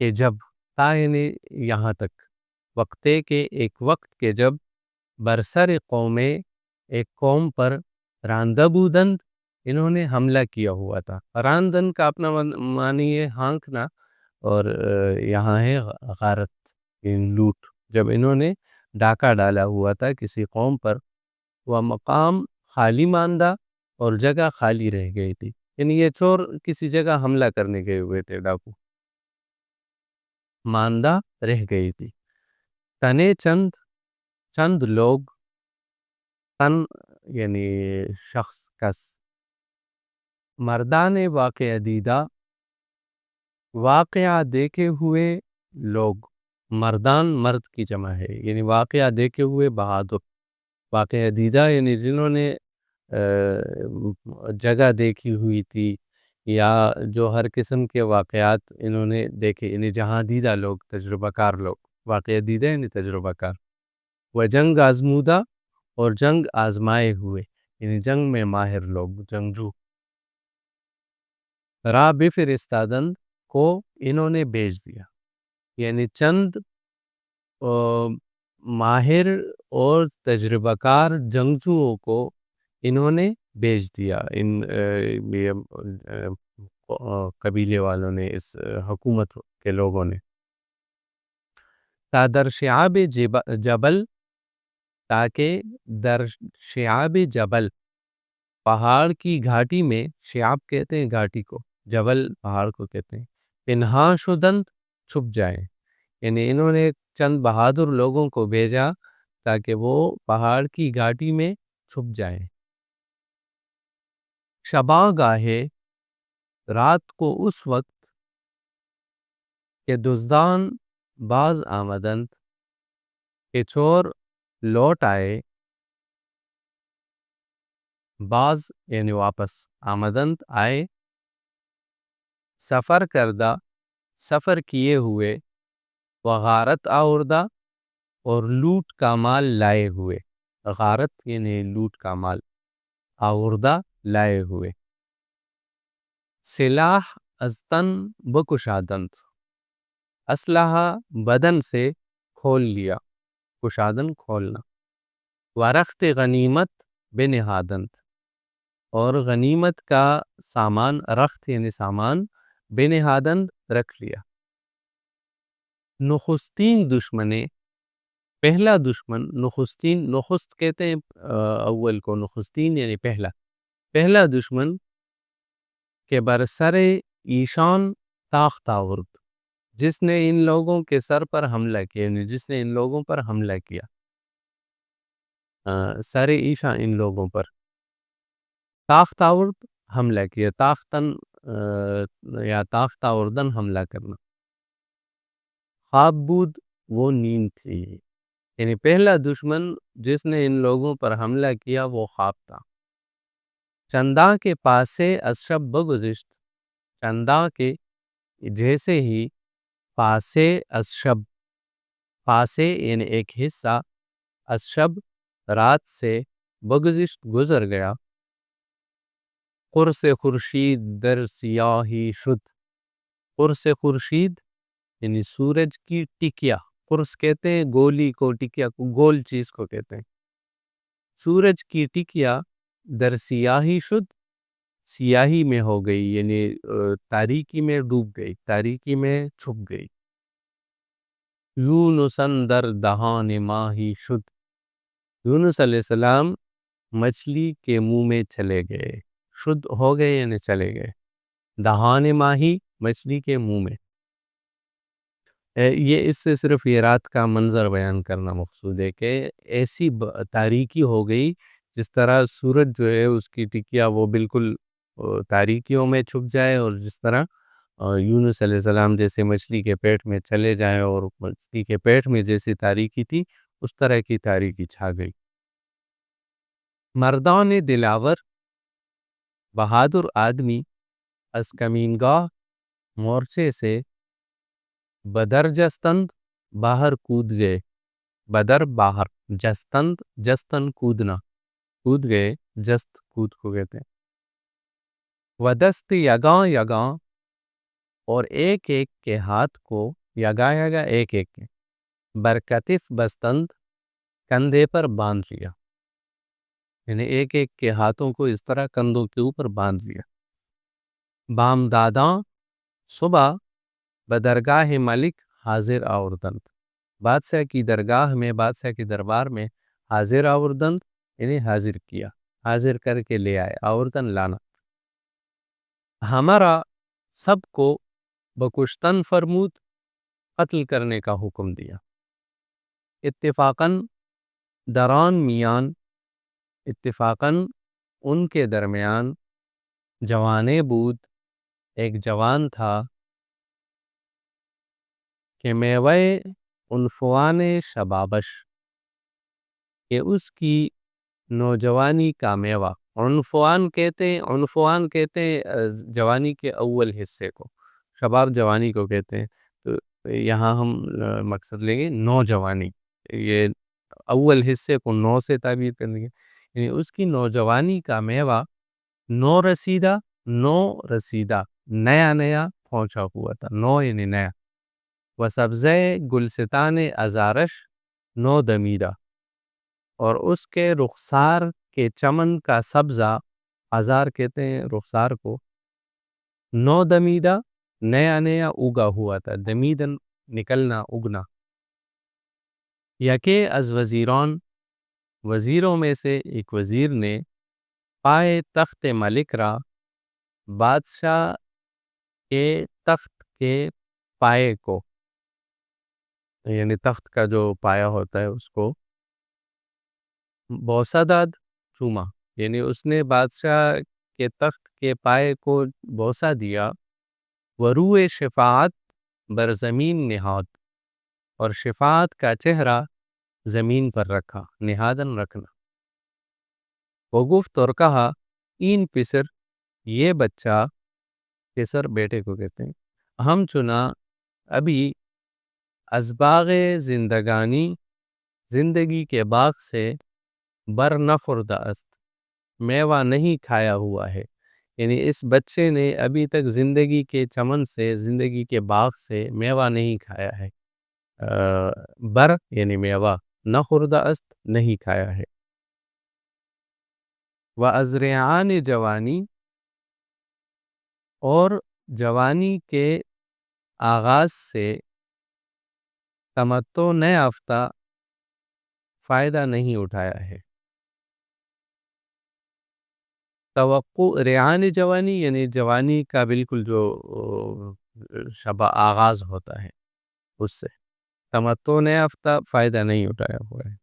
کہ جب تا یعنی یہاں تک وقتے کے ایک وقت کے جب برسر قومیں ایک قوم پر راندہ بودند انہوں نے حملہ کیا ہوا تھا. راندن کا اپنا معنی ہے ہانکنا اور یہاں ہے غارت لوٹ. جب انہوں نے ڈاکہ ڈالا ہوا تھا کسی قوم پر وہ مقام خالی ماندہ اور جگہ خالی رہ گئی تھی. یعنی یہ چور کسی جگہ حملہ کرنے گئے ہوئے تھے, ڈاکو ماندہ رہ گئی تھی. تنے چند لوگ, تن یعنی شخص کس, مردان واقعہ دیدہ واقعہ دیکھے ہوئے لوگ. مردان مرد کی جمع ہے, یعنی واقعہ دیکھے ہوئے بہادر. واقعہ دیدہ یعنی جنہوں نے جگہ دیکھی ہوئی تھی یا جو ہر قسم کے واقعات انہوں نے دیکھے, یعنی جہاں دیدہ لوگ, تجربہ کار لوگ. واقعہ دیدہ یعنی تجربہ کار. وہ جنگ آزمودہ اور جنگ آزمائے ہوئے, یعنی جنگ میں ماہر لوگ, جنگجو. راہ بفرستادن کو انہوں نے بھیج دیا, یعنی چند ماہر اور تجربہ کار جنگجوؤں کو انہوں نے بھیج دیا. ان قبیلے والوں نے, اس حکومت کے لوگوں نے. تا در شعاب جبل, تاکہ در شعاب جبل پہاڑ کی گھاٹی میں, شعاب کہتے ہیں گھاٹی کو, جبل پہاڑ کو کہتے ہیں, پنہاں شدند چھپ جائیں. یعنی انہوں نے چند بہادر لوگوں کو بھیجا تاکہ وہ پہاڑ کی گھاٹی میں چھپ جائیں. شباں گاہے, رات کو اس وقت کہ دزدان باز آمدند, کہ چور لوٹ آئے. باز یعنی واپس, آمدند آئے. سفر کردہ سفر کیے ہوئے, وغارت آوردہ اور لوٹ کا مال لائے ہوئے. غارت یعنی لوٹ کا مال, آوردہ لائے ہوئے. سلاح از تن بکشادند, اسلحہ بدن سے کھول لیا, کشادن کھولنا. ورخت غنیمت بنہادند, اور غنیمت کا سامان, رخت یعنی سامان, بنہادند رکھ لیا. نخستین دشمنے, پہلا دشمن. نخستین, نخست کہتے ہیں اول کو, نخستین یعنی پہلا. پہلا دشمن کہ برسر ایشان تاخت آورد, جس نے ان لوگوں کے سر پر حملہ کیا, یعنی جس نے ان لوگوں پر حملہ کیا. سر ایشان ان لوگوں پر, تاخت آورد حملہ کیا, تاختن یا تاخت آوردن حملہ کرنا. خواب بود وہ نیند تھی, یعنی پہلا دشمن جس نے ان لوگوں پر حملہ کیا وہ خواب تھا. چنداں کے پاس سے از شب بگذشت, چنداں کے جیسے ہی, پاسے از شب, پاسے یعنی ایک حصہ, از شب رات سے, بگذشت گزر گیا. قرص خورشید در سیاہی شد, قرص خورشید یعنی سورج کی ٹکیا. قرص کہتے ہیں گولی کو, ٹکیا کو گول چیز کو کہتے ہیں. سورج کی ٹکیا در سیاہی شد, سیاہی میں ہو گئی, یعنی تاریکی میں ڈوب گئی, تاریکی میں چھپ گئی. یونسن در دہان ماہی شد, یونس علیہ السلام مچھلی کے منہ میں چلے گئے. شد ہو گئے یعنی چلے گئے. دہان ماہی مچھلی کے منہ میں. یہ اس سے صرف یہ رات کا منظر بیان کرنا مقصود ہے کہ ایسی تاریکی ہو گئی جس طرح سورج جو ہے اس کی ٹکیا وہ بالکل تاریکیوں میں چھپ جائے, اور جس طرح یونس علیہ السلام جیسے مچھلی کے پیٹ میں چلے جائیں اور مچھلی کے پیٹ میں جیسی تاریکی تھی اس طرح کی تاریکی چھا گئی. مردان دلاور, بہادر آدمی, از کمینگاہ مورچے سے, بدر جستند باہر کود گئے. بدر باہر, جستند جستن کودنا, کود گئے, جست کود کو کہتے ہیں. ودست یگاں یگاں، اور ایک ایک کے ہاتھ کو، یگا یگا ایک ایک کے، برکتف بستند، کندھے پر باندھ لیا، یعنی ایک ایک کے ہاتھوں کو اس طرح کندھوں کے اوپر باندھ لیا۔ بامداداں، صبح، بدرگاہ ملک حاضر آوردند، بادشاہ کی درگاہ میں، بادشاہ کے دربار میں حاضر آوردند، یعنی حاضر کیا، حاضر کر کے لے آئے، آوردن لانا۔ ہمارا سب کو بکشتن فرمود، قتل کرنے کا حکم دیا۔ اتفاقاً دران میان، اتفاقاً ان کے درمیان، جوانے بود، ایک جوان تھا، کہ میوے عنفوان شبابش، کہ اس کی نوجوانی کا میوہ۔ عنفوان کہتے ہیں، عنفوان کہتے ہیں جوانی کے اول حصے کو، شباب جوانی کو کہتے ہیں۔ تو یہاں ہم مقصد لیں گے نوجوانی، یہ اول حصے کو نو سے تعبیر کریں گے، یعنی اس کی نوجوانی کا میوہ نو رسیدہ، نو رسیدہ، نیا نیا پہنچا ہوا تھا، نو یعنی نیا۔ و سبزے گلستان ازارش نو دمیدہ، اور اس کے رخسار کے چمن کا سبزہ، ازار کہتے ہیں رخسار کو، نو دمیدہ، نیا نیا اگا ہوا تھا، دمیدن نکلنا، اگنا۔ یکے از وزیران، وزیروں میں سے ایک وزیر نے، پائے تخت ملک را، بادشاہ کے تخت کے پائے کو، یعنی تخت کا جو پایا ہوتا ہے اس کو، بوسہ داد، چوما، یعنی اس نے بادشاہ کے تخت کے پائے کو بوسہ دیا۔ وروئے شفاعت بر زمین نہاد، اور شفاعت کا چہرہ زمین پر رکھا، نہادن رکھنا۔ وہ گفت اور کہا، این پسر، یہ بچہ، پسر بیٹے کو کہتے ہیں، ہم چنا ابھی از باغ زندگانی، زندگی کے باغ سے، بر نخوردہ است، میوہ نہیں کھایا ہوا ہے، یعنی اس بچے نے ابھی تک زندگی کے چمن سے، زندگی کے باغ سے میوہ نہیں کھایا ہے۔ بر یعنی میوہ، نخوردہ است نہیں کھایا ہے۔ و از ریعان جوانی، اور جوانی کے آغاز سے، تمتع نہ یافتہ، فائدہ نہیں اٹھایا ہے۔ توقع ریعان جوانی یعنی جوانی کا بالکل جو آغاز ہوتا ہے، اس سے تمتع نہ یافتہ، فائدہ نہیں اٹھایا ہوا ہے۔